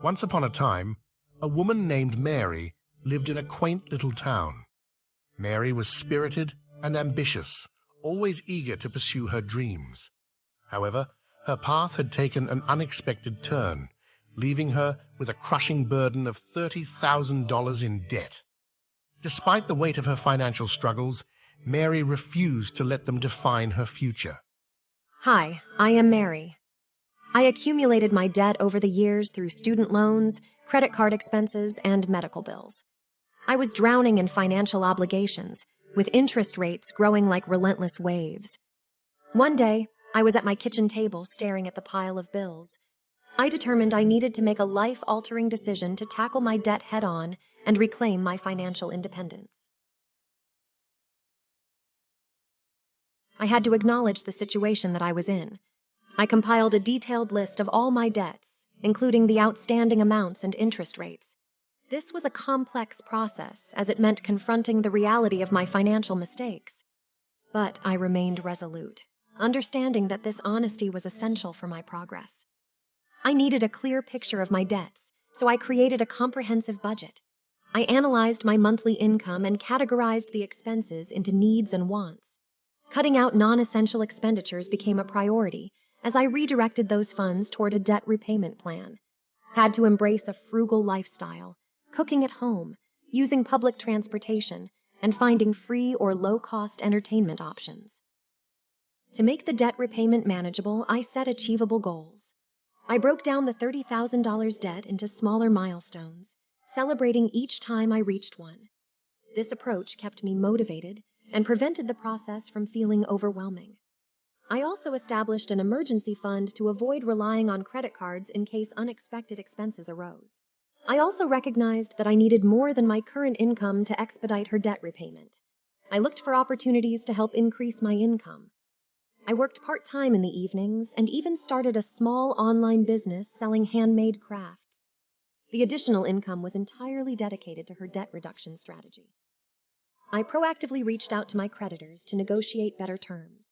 Once upon a time, a woman named Mary lived in a quaint little town. Mary was spirited and ambitious, always eager to pursue her dreams. However, her path had taken an unexpected turn, leaving her with a crushing burden of $30,000 in debt. Despite the weight of her financial struggles, Mary refused to let them define her future. Hi, I am Mary. I accumulated my debt over the years through student loans, credit card expenses, and medical bills. I was drowning in financial obligations, with interest rates growing like relentless waves. One day, I was at my kitchen table staring at the pile of bills. I determined I needed to make a life-altering decision to tackle my debt head-on and reclaim my financial independence. I had to acknowledge the situation that I was in. I compiled a detailed list of all my debts, including the outstanding amounts and interest rates. This was a complex process, as it meant confronting the reality of my financial mistakes. But I remained resolute, understanding that this honesty was essential for my progress. I needed a clear picture of my debts, so I created a comprehensive budget. I analyzed my monthly income and categorized the expenses into needs and wants. Cutting out non-essential expenditures became a priority, as I redirected those funds toward a debt repayment plan. Had to embrace a frugal lifestyle, cooking at home, using public transportation, and finding free or low-cost entertainment options. To make the debt repayment manageable, I set achievable goals. I broke down the $30,000 debt into smaller milestones, celebrating each time I reached one. This approach kept me motivated and prevented the process from feeling overwhelming. I also established an emergency fund to avoid relying on credit cards in case unexpected expenses arose. I also recognized that I needed more than my current income to expedite her debt repayment. I looked for opportunities to help increase my income. I worked part-time in the evenings and even started a small online business selling handmade crafts. The additional income was entirely dedicated to her debt reduction strategy. I proactively reached out to my creditors to negotiate better terms.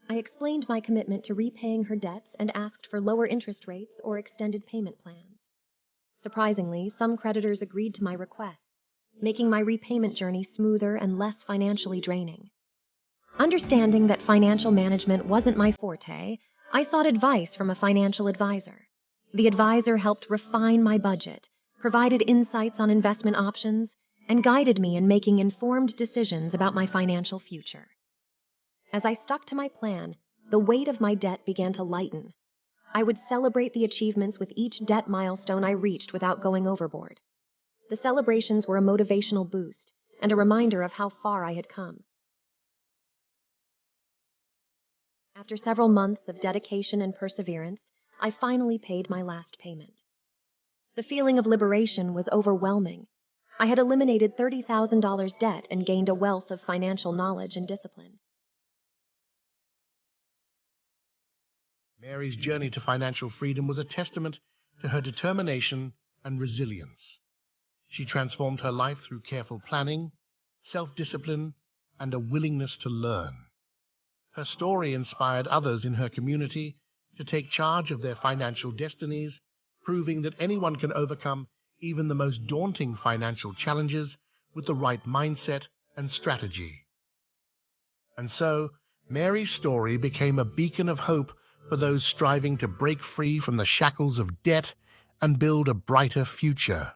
I explained my commitment to repaying her debts and asked for lower interest rates or extended payment plans. Surprisingly, some creditors agreed to my requests, making my repayment journey smoother and less financially draining. Understanding that financial management wasn't my forte, I sought advice from a financial advisor. The advisor helped refine my budget, provided insights on investment options, and guided me in making informed decisions about my financial future. As I stuck to my plan, the weight of my debt began to lighten. I would celebrate the achievements with each debt milestone I reached without going overboard. The celebrations were a motivational boost and a reminder of how far I had come. After several months of dedication and perseverance, I finally paid my last payment. The feeling of liberation was overwhelming. I had eliminated $30,000 debt and gained a wealth of financial knowledge and discipline. Mary's journey to financial freedom was a testament to her determination and resilience. She transformed her life through careful planning, self-discipline, and a willingness to learn. Her story inspired others in her community to take charge of their financial destinies, proving that anyone can overcome even the most daunting financial challenges with the right mindset and strategy. And so, Mary's story became a beacon of hope for those striving to break free from the shackles of debt and build a brighter future.